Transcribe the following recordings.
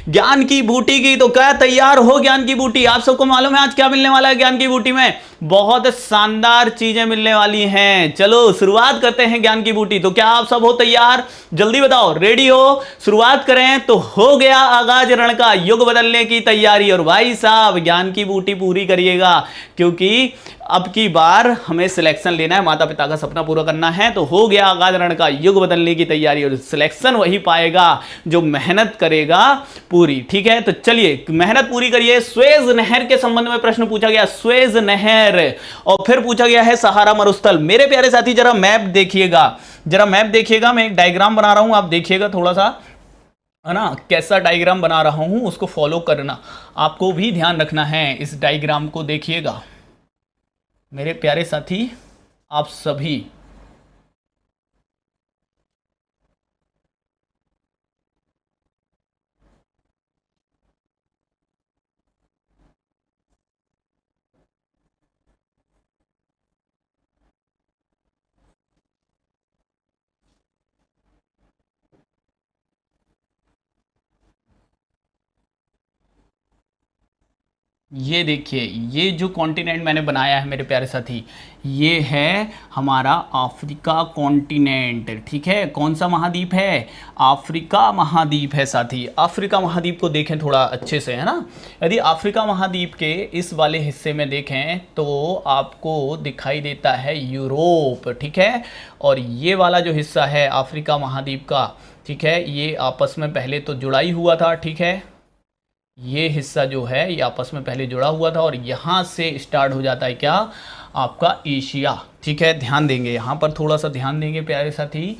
ज्ञान की बूटी की। तो क्या तैयार हो ज्ञान की बूटी? आप सबको मालूम है आज क्या मिलने वाला है ज्ञान की बूटी में? बहुत शानदार चीजें मिलने वाली हैं। चलो शुरुआत करते हैं ज्ञान की बूटी। तो क्या आप सब हो तैयार? जल्दी बताओ, रेडी हो? शुरुआत करें। तो हो गया आगाज रण का, युग बदलने की तैयारी। और भाई साहब ज्ञान की बूटी पूरी करिएगा, क्योंकि अब की बार हमें सिलेक्शन लेना है, माता पिता का सपना पूरा करना है। तो हो गया आगाज रण का, युग बदलने की तैयारी। और सिलेक्शन वही पाएगा जो मेहनत करेगा पूरी। ठीक है, तो चलिए मेहनत पूरी करिए। स्वेज नहर के संबंध में प्रश्न पूछा गया, स्वेज नहर। और फिर पूछा गया है सहारा मरुस्थल। मेरे प्यारे साथी जरा मैप देखिएगा, जरा मैप देखिएगा। मैं एक डायग्राम बना रहा हूं, आप देखिएगा थोड़ा सा, है ना, कैसा डायग्राम बना रहा हूं, उसको फॉलो करना। आपको भी ध्यान रखना है, इस डायग्राम को देखिएगा मेरे प्यारे साथी, आप सभी। ये देखिए, ये जो कॉन्टिनेंट मैंने बनाया है मेरे प्यारे साथी, ये है हमारा अफ्रीका कॉन्टिनेंट। ठीक है, कौन सा महाद्वीप है? अफ्रीका महाद्वीप है साथी। अफ्रीका महाद्वीप को देखें थोड़ा अच्छे से, है ना। यदि अफ्रीका महाद्वीप के इस वाले हिस्से में देखें तो आपको दिखाई देता है यूरोप। ठीक है, और ये वाला जो हिस्सा है अफ्रीका महाद्वीप का, ठीक है, ये आपस में पहले तो जुड़ा ही हुआ था। ठीक है, ये हिस्सा जो है ये आपस में पहले जुड़ा हुआ था, और यहाँ से स्टार्ट हो जाता है क्या? आपका एशिया। ठीक है, ध्यान देंगे यहाँ पर, थोड़ा सा ध्यान देंगे प्यारे साथी,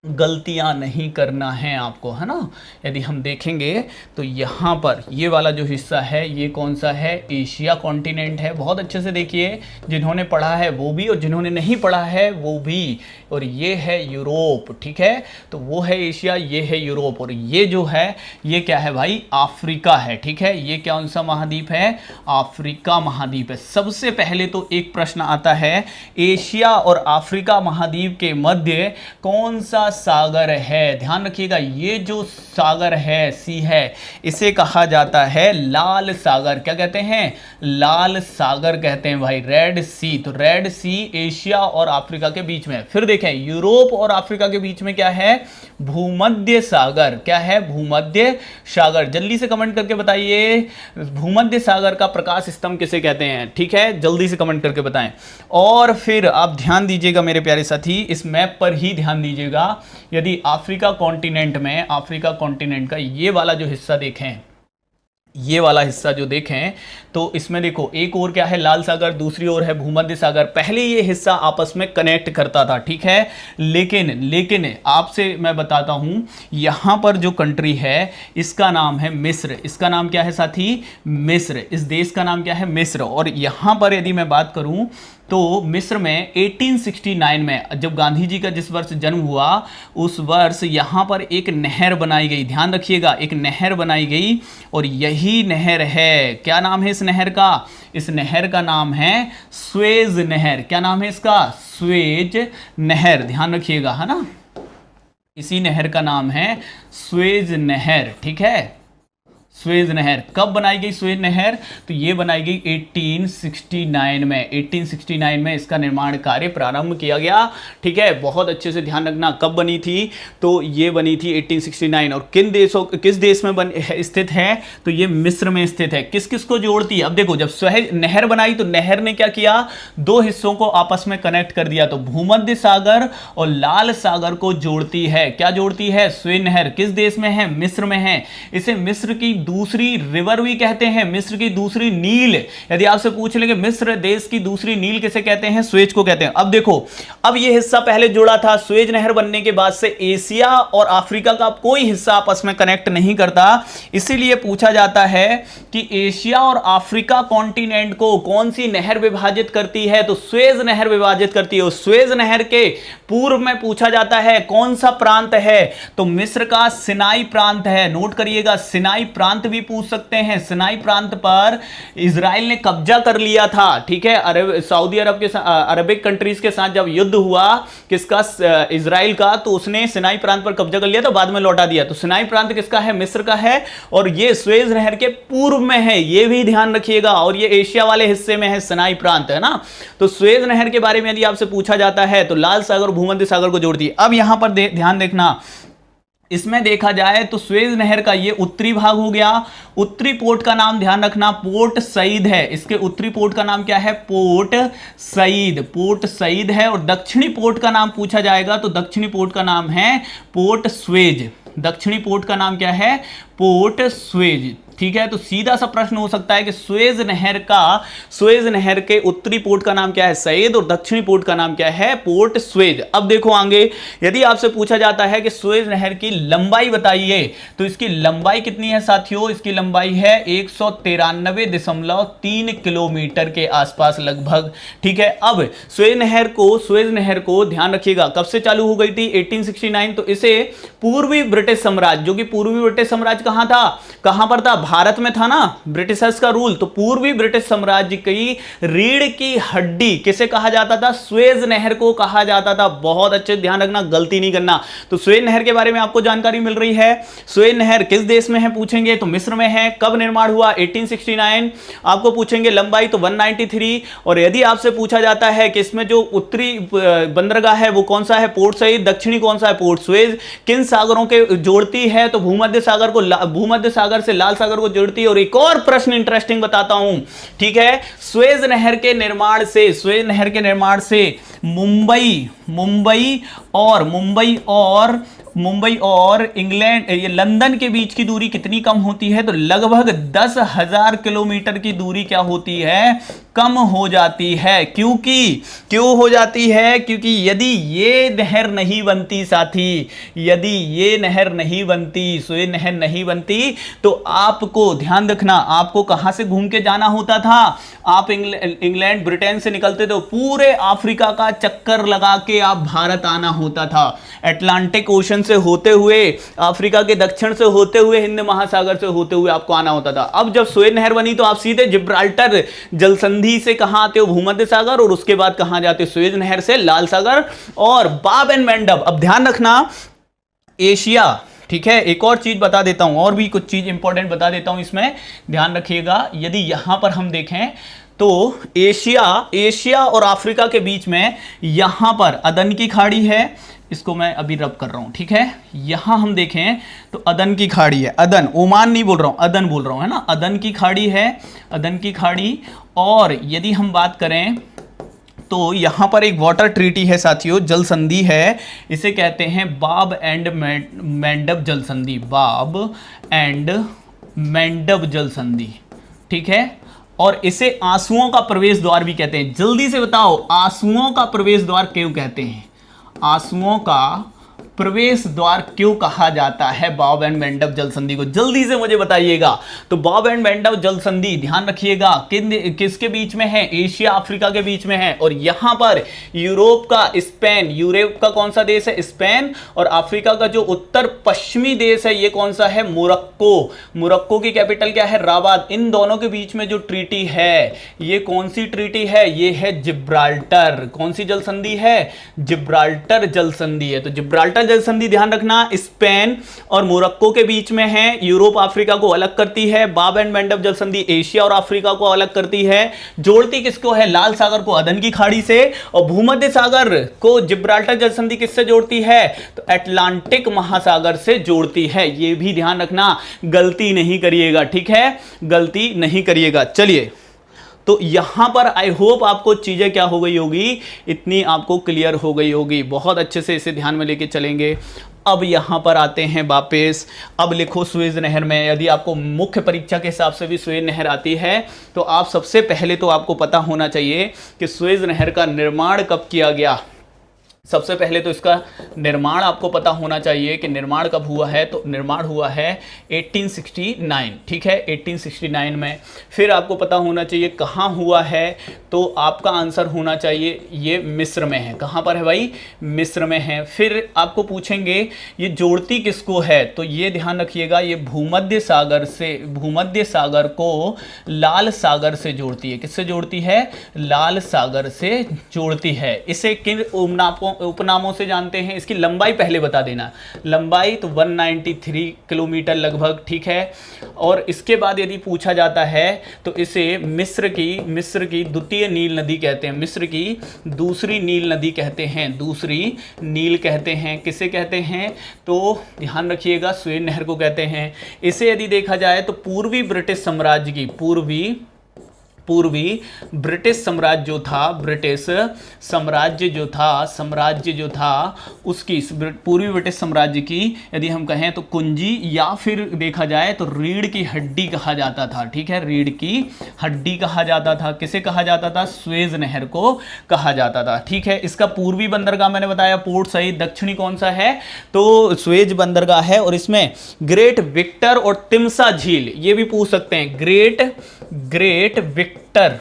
गलतियां नहीं करना है आपको, है ना। यदि हम देखेंगे तो यहाँ पर ये वाला जो हिस्सा है ये कौन सा है? एशिया कॉन्टिनेंट है। बहुत अच्छे से देखिए, जिन्होंने पढ़ा है वो भी और जिन्होंने नहीं पढ़ा है वो भी। और ये है यूरोप। ठीक है, तो वो है एशिया, ये है यूरोप, और ये जो है ये क्या है भाई? अफ्रीका है। ठीक है, ये कौन सा महाद्वीप है? अफ्रीका महाद्वीप है। सबसे पहले तो एक प्रश्न आता है, एशिया और अफ्रीका महाद्वीप के मध्य कौन सा सागर है? ध्यान रखिएगा, ये जो सागर है, सी है, इसे कहा जाता है लाल सागर। क्या कहते हैं? लाल सागर कहते हैं भाई, रेड सी। तो रेड सी एशिया और अफ्रीका के बीच में। फिर देखें, यूरोप और अफ्रीका के बीच में क्या है? भूमध्य सागर। क्या है? भूमध्य सागर। जल्दी से कमेंट करके बताइए, भूमध्य सागर का प्रकाश स्तंभ किसे कहते हैं? ठीक है, जल्दी से कमेंट करके बताएं। और फिर आप ध्यान दीजिएगा मेरे प्यारे साथी, इस मैप पर ही ध्यान दीजिएगा। यदि अफ्रीका कॉन्टिनेंट में, अफ्रीका कॉन्टिनेंट का ये वाला जो हिस्सा देखें, ये वाला हिस्सा जो देखें तो इसमें देखो, एक और क्या है? लाल सागर, दूसरी ओर है भूमध्य सागर। पहले ये हिस्सा आपस में कनेक्ट करता था। ठीक है, लेकिन आपसे मैं बताता हूं, यहां पर जो कंट्री है इसका नाम है मिस्र। इसका नाम क्या है साथी? मिस्र। इस देश का नाम क्या है? मिस्र। और यहां पर यदि मैं बात करूं तो मिस्र में 1869 में जब गांधी जी का जिस वर्ष जन्म हुआ, उस वर्ष यहां पर एक नहर बनाई गई। ध्यान रखिएगा, एक नहर बनाई गई, और यही नहर है, क्या नाम है इस नहर का? इस नहर का नाम है स्वेज नहर। क्या नाम है इसका? स्वेज नहर। ध्यान रखिएगा, है ना, इसी नहर का नाम है स्वेज नहर। ठीक है, स्वेज नहर। कब बनाई गई स्वेज नहर? तो ये बनाई गई 1869 में। 1869 में इसका निर्माण कार्य प्रारंभ किया गया। ठीक है, बहुत अच्छे से ध्यान रखना, कब बनी थी? तो ये बनी थी 1869। और किस देश में स्थित है? तो ये मिस्र में स्थित है। किस किस को जोड़ती है? अब देखो, जब स्वेज नहर बनाई तो नहर ने क्या किया? दो हिस्सों को आपस में कनेक्ट कर दिया। तो भूमध्य सागर और लाल सागर को जोड़ती है। क्या जोड़ती है? स्वेज नहर। किस देश में है? मिस्र में है। इसे मिस्र की दूसरी रिवर भी कहते हैं, मिस्र की दूसरी नील। यदि आपसे पूछ लेंगे मिस्र देश की दूसरी नील किसे कहते हैं? स्वेज को कहते हैं। अब देखो, अब यह हिस्सा पहले जुड़ा था, स्वेज नहर बनने के बाद से एशिया और अफ्रीका का कोई हिस्सा आपस में कनेक्ट नहीं करता। इसीलिए पूछा जाता है कि एशिया और अफ्रीका कॉन्टिनेंट को कौन सी नहर विभाजित करती है? तो स्वेज नहर विभाजित करती है। स्वेज नहर के पूर्व में पूछा जाता है कौन सा प्रांत है? तो मिस्र का सिनाई प्रांत है। नोट करिएगा, सिनाई प्रांत प्रांत भी पूछ सकते हैं। सिनाई प्रांत पर इजराइल ने कब्जा कर लिया था, ठीक है, सऊदी अरब के अरबिक कंट्रीज के साथ जब युद्ध हुआ किसका, इजराइल का, तो उसने सिनाई प्रांत पर कब्जा कर लिया था, बाद में लौटा दिया। तो सिनाई प्रांत किसका है, मिस्र का है, और ये स्वेज नहर के पूर्व में है, ये भी ध्यान रखिएगा, और ये एशिया वाले हिस्से में है सिनाई प्रांत, है ना। तो स्वेज नहर के बारे में यदि आपसे पूछा जाता है तो लाल सागर भूमध्य सागर को जोड़ती है। अब यहां पर ध्यान देखना, इसमें देखा जाए तो स्वेज नहर का ये उत्तरी भाग हो गया। उत्तरी पोर्ट का नाम ध्यान रखना पोर्ट सईद है, इसके उत्तरी पोर्ट का नाम क्या है, पोर्ट सईद, पोर्ट सईद है। और दक्षिणी पोर्ट का नाम पूछा जाएगा तो दक्षिणी पोर्ट का नाम है पोर्ट स्वेज, दक्षिणी पोर्ट का नाम क्या है, पोर्ट स्वेज, ठीक है। तो सीधा सा प्रश्न हो सकता है कि स्वेज नहर के उत्तरी पोर्ट का नाम क्या है, सईद, और दक्षिणी पोर्ट का नाम क्या है, पोर्ट स्वेज। अब देखो आगे, यदि आपसे पूछा जाता है कि स्वेज नहर की लंबाई बताइए, तो इसकी लंबाई कितनी है साथियों, इसकी लंबाई है 193.3 किलोमीटर के आसपास लगभग, ठीक है। अब स्वेज नहर को ध्यान रखिएगा कब से चालू हो गई थी, 1869। तो इसे पूर्वी ब्रिटिश साम्राज्य, जो कि पूर्वी ब्रिटिश साम्राज्य कहां था, कहां पर था, भारत में था ना ब्रिटिशर्स का रूल, तो पूर्वी ब्रिटिश साम्राज्य की रीढ़ की हड्डी किसे कहा जाता था, स्वेज नहर को कहा जाता था। बहुत अच्छे ध्यान रखना, गलती नहीं करना। तो स्वेज नहर के बारे में आपको जानकारी मिल रही है। स्वेज नहर किस देश में है पूछेंगे तो मिस्र में है। कब निर्माण हुआ, 1869। आपको पूछेंगे लंबाई तो 193। और यदि आपसे पूछा जाता है कि इसमें जो उत्तरी बंदरगाह है वो कौन सा है, पोर्ट सईद, दक्षिणी कौन सा है, पोर्ट स्वेज, किन सागरों के जोड़ती है, तो भूमध्य सागर से लाल सागर को जोड़ती है। और एक और प्रश्न इंटरेस्टिंग बताता हूं, ठीक है, स्वेज नहर के निर्माण से मुंबई और इंग्लैंड, ये लंदन के बीच की दूरी कितनी कम होती है, तो लगभग 10,000 किलोमीटर की दूरी क्या होती है, कम हो जाती है। क्यों हो जाती है, क्योंकि यदि ये नहर नहीं बनती साथी, यदि ये नहर नहीं बनती, स्वेज नहर नहीं बनती, तो आपको ध्यान रखना, आपको कहां से घूम के जाना होता था, आप इंग्लैंड ब्रिटेन से निकलते थे, पूरे अफ्रीका का चक्कर लगा के आप भारत आना होता था, अटलांटिक ओशन से होते हुए, अफ्रीका के दक्षिण से होते हुए, हिंद महासागर से होते हुए आपको आना होता था। अब जब स्वेज नहर बनी तो आप सीधे जिब्राल्टर जलसंधि से कहां आते हो, भूमध्य सागर, और उसके बाद कहां जाते हो, स्वेज नहर से लाल सागर और बाब एंड मैंडब। अब ध्यान रखना, एशिया, ठीक है, एक और चीज बता देता हूं, और भी कुछ चीज इंपॉर्टेंट बता देता हूं, इसमें ध्यान रखिएगा। यदि यहां पर हम देखें तो एशिया और अफ्रीका के बीच में यहां पर अदन की खाड़ी है, इसको मैं अभी रब कर रहा हूं, ठीक है। यहां हम देखें तो अदन की खाड़ी है, अदन, ओमान नहीं बोल रहा हूं, अदन बोल रहा हूं, है ना, अदन की खाड़ी है, अदन की खाड़ी। और यदि हम बात करें तो यहां पर एक वाटर ट्रीटी है साथियों, जल संधि है, इसे कहते हैं बाब एंड मैंडब जल संधि, बाब एंड मैंडब जल संधि, ठीक है। और इसे आंसुओं का प्रवेश द्वार भी कहते हैं। जल्दी से बताओ, आंसुओं का प्रवेश द्वार क्यों कहते हैं, आंसुओं का प्रवेश द्वार क्यों कहा जाता है बाब एंड मैंडब जल संधि को, जल्दी से मुझे बताइएगा। तो बाब एंड मैंडब जल संधि ध्यान रखिएगा किसके बीच में है, एशिया अफ्रीका के बीच में है। और यहां पर यूरोप का कौन सा देश है, स्पेन, और अफ्रीका का जो उत्तर पश्चिमी देश है ये कौन सा है, मोरक्को की कैपिटल क्या है, राबात। इन दोनों के बीच में जो ट्रीटी है ये कौन सी ट्रीटी है, ये है जिब्राल्टर। कौन सी जल संधि है, जिब्राल्टर जल संधि है। तो जिब्राल्टर जल संधि ध्यान रखना, स्पेन और मोरक्को के बीच में है, यूरोप अफ्रीका को अलग करती है। बाब एंड मैंडब जल संधि एशिया और अफ्रीका को अलग करती है। जोड़ती किसको है, लाल सागर को अदन की खाड़ी से, और भूमध्य सागर को जिब्राल्टर जल संधि किससे जोड़ती है, तो अटलांटिक महासागर से जोड़ती है। यह भी ध्यान रखना, गलती नहीं करिएगा, ठीक है, गलती नहीं करिएगा। चलिए, तो यहां पर आई होप आपको चीजें क्या हो गई होगी, इतनी आपको क्लियर हो गई होगी। बहुत अच्छे से इसे ध्यान में लेके चलेंगे। अब यहां पर आते हैं वापस, अब लिखो स्वेज नहर में। यदि आपको मुख्य परीक्षा के हिसाब से भी स्वेज नहर आती है तो आप सबसे पहले तो आपको पता होना चाहिए कि स्वेज नहर का निर्माण कब किया गया। सबसे पहले तो इसका निर्माण आपको पता होना चाहिए कि निर्माण कब हुआ है। तो निर्माण हुआ है 1869, ठीक है, 1869 में। फिर आपको पता होना चाहिए कहाँ हुआ है, तो आपका आंसर होना चाहिए ये मिस्र में है। कहाँ पर है भाई? मिस्र में है। फिर आपको पूछेंगे ये जोड़ती किसको है, तो ये ध्यान रखिएगा, ये भूमध्य सागर को लाल सागर से जोड़ती है। किससे जोड़ती है? लाल सागर से जोड़ती है। इसे किन उपनामों से जानते हैं? इसकी लंबाई पहले बता देना। लंबाई तो 193 किलोमीटर लगभग, ठीक है। और इसके बाद यदि पूछा जाता है तो इसे मिस्र की द्वितीय नील नदी कहते हैं। मिस्र की दूसरी नील नदी कहते हैं, दूसरी नील कहते हैं। किसे कहते हैं? तो ध्यान रखिएगा, स्वेन नहर को कहते हैं। इसे यदि देखा जाए तो पूर्वी ब्रिटिश साम्राज्य की पूर्वी ब्रिटिश साम्राज्य जो था उसकी पूर्वी ब्रिटिश साम्राज्य की यदि हम कहें तो कुंजी, या फिर देखा जाए तो रीढ़ की हड्डी कहा जाता था, ठीक है, रीढ़ की हड्डी कहा जाता था। किसे कहा जाता था? स्वेज नहर को कहा जाता था, ठीक है। इसका पूर्वी बंदरगाह मैंने बताया पोर्ट सहित। दक्षिणी कौन सा है? तो स्वेज बंदरगाह है। और इसमें ग्रेट विक्टर और तिम्सा झील, ये भी पूछ सकते हैं, ग्रेट विक्टर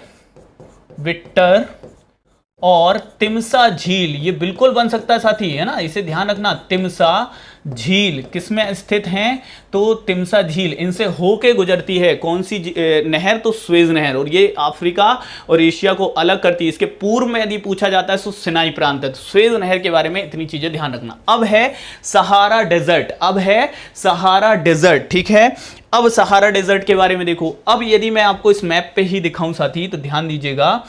और तिम्सा झील, ये बिल्कुल बन सकता है साथी, है ना, इसे ध्यान रखना। तिम्सा झील किसमें स्थित हैं? तो तिम्सा झील इनसे होके गुजरती है। कौन सी नहर? तो स्वेज नहर। और ये अफ्रीका और एशिया को अलग करती है। इसके पूर्व में यदि पूछा जाता है तो सिनाई प्रांत है। तो स्वेज नहर के बारे में इतनी चीजें ध्यान रखना। अब है सहारा डेजर्ट, ठीक है। अब सहारा डेजर्ट के बारे में देखो। अब यदि मैं आपको इस मैप पे ही दिखाऊं साथी, तो ध्यान दीजिएगा,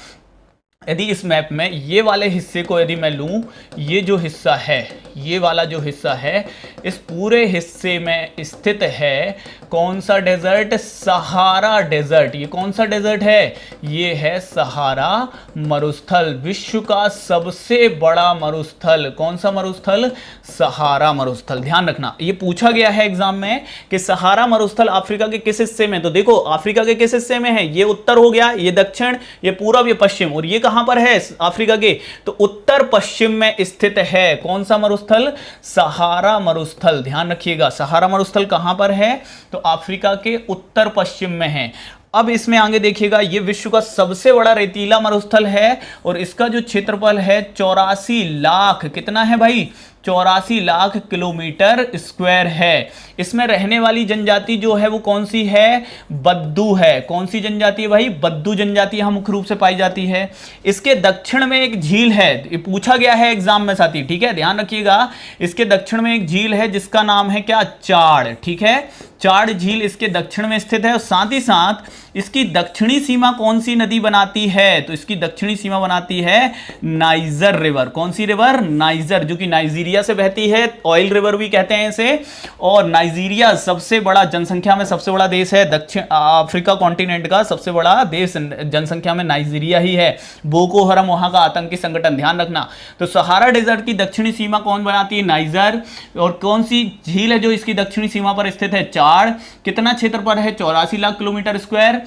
यदि इस मैप में ये वाले हिस्से को यदि मैं लूं, ये जो हिस्सा है, ये वाला जो हिस्सा है, इस पूरे हिस्से में स्थित है कौन सा डेजर्ट? Sahara desert. ये कौन सा डेजर्ट है? ये है सहारा मरुस्थल, विश्व का सबसे बड़ा मरुस्थल। कौन सा मरुस्थल? सहारा मरुस्थल। ध्यान रखना, ये पूछा गया है एग्जाम में कि सहारा मरुस्थल अफ्रीका के किस हिस्से में। तो देखो अफ्रीका के किस हिस्से में है? ये उत्तर हो गया, ये दक्षिण, ये पूरब, ये पश्चिम। और ये कहां पर है अफ्रीका के? तो उत्तर पश्चिम में स्थित है। कौन सा मरुस्थल? सहारा मरुस्थल। ध्यान रखिएगा, सहारा मरुस्थल कहां पर है? तो अफ्रीका के उत्तर पश्चिम में है। अब इसमें आगे देखिएगा, ये विश्व का सबसे बड़ा रेतीला मरुस्थल है और इसका जो क्षेत्रफल है 84 लाख, कितना है भाई? 84 लाख किलोमीटर स्क्वायर है। इसमें रहने वाली जनजाति जो है वो कौन सी है? बद्दू है। कौन सी जनजाति है भाई? बद्दू जनजाति यहाँ मुख्य रूप से पाई जाती है। इसके दक्षिण में एक झील है, ये पूछा गया है एग्जाम में साथी, ठीक है, ध्यान रखिएगा। इसके दक्षिण में एक झील है जिसका नाम है क्या? चाड़, ठीक है। चाड़ झील इसके दक्षिण में स्थित है। और साथ ही साथ इसकी दक्षिणी सीमा कौन सी नदी बनाती है? तो इसकी दक्षिणी सीमा बनाती है नाइजर रिवर। कौन सी रिवर? नाइजर, जो कि नाइजीरिया से बहती है। ऑयल रिवर भी कहते हैं इसे। और नाइजीरिया सबसे बड़ा, जनसंख्या में सबसे बड़ा देश है। दक्षिण अफ्रीका कॉन्टिनेंट का सबसे बड़ा देश जनसंख्या में नाइजीरिया ही है। बोको हरम वहां का आतंकी संगठन, ध्यान रखना। तो सहारा डेजर्ट की दक्षिणी सीमा कौन बनाती है? नाइजर। और कौन सी झील है जो इसकी दक्षिणी सीमा पर स्थित है? चाड़। कितना क्षेत्रफल है? 84 लाख किलोमीटर स्क्वायर।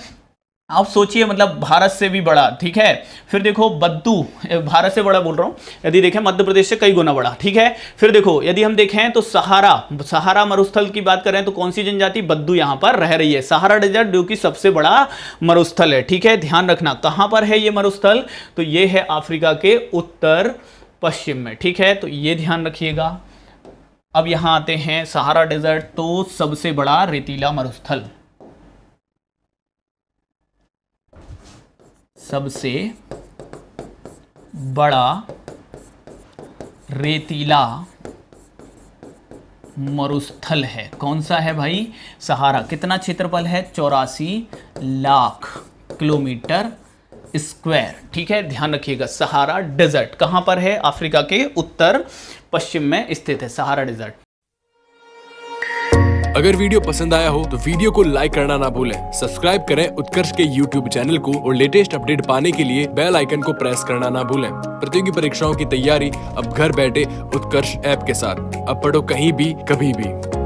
आप सोचिए, मतलब भारत से भी बड़ा, ठीक है। फिर देखो बद्दू, भारत से बड़ा बोल रहा हूं, यदि देखें मध्य प्रदेश से कई गुना बड़ा, ठीक है। फिर देखो यदि हम देखें तो सहारा मरुस्थल की बात करें तो कौन सी जनजाति? बद्दू यहां पर रह रही है। सहारा डेजर्ट जो कि सबसे बड़ा मरुस्थल है, ठीक है, ध्यान रखना। कहां पर है ये मरुस्थल? तो ये है अफ्रीका के उत्तर पश्चिम में, ठीक है, तो ये ध्यान रखिएगा। अब यहां आते हैं सहारा डेजर्ट, तो सबसे बड़ा रेतीला मरुस्थल, सबसे बड़ा रेतीला मरुस्थल है। कौन सा है भाई? सहारा। कितना क्षेत्रफल है? 84 लाख किलोमीटर स्क्वायर, ठीक है, ध्यान रखिएगा। सहारा डेजर्ट कहां पर है? अफ्रीका के उत्तर पश्चिम में स्थित है सहारा डेजर्ट। अगर वीडियो पसंद आया हो तो वीडियो को लाइक करना ना भूलें, सब्सक्राइब करें उत्कर्ष के यूट्यूब चैनल को और लेटेस्ट अपडेट पाने के लिए बेल आइकन को प्रेस करना ना भूलें। प्रतियोगी परीक्षाओं की तैयारी अब घर बैठे उत्कर्ष ऐप के साथ। अब पढ़ो कहीं भी कभी भी।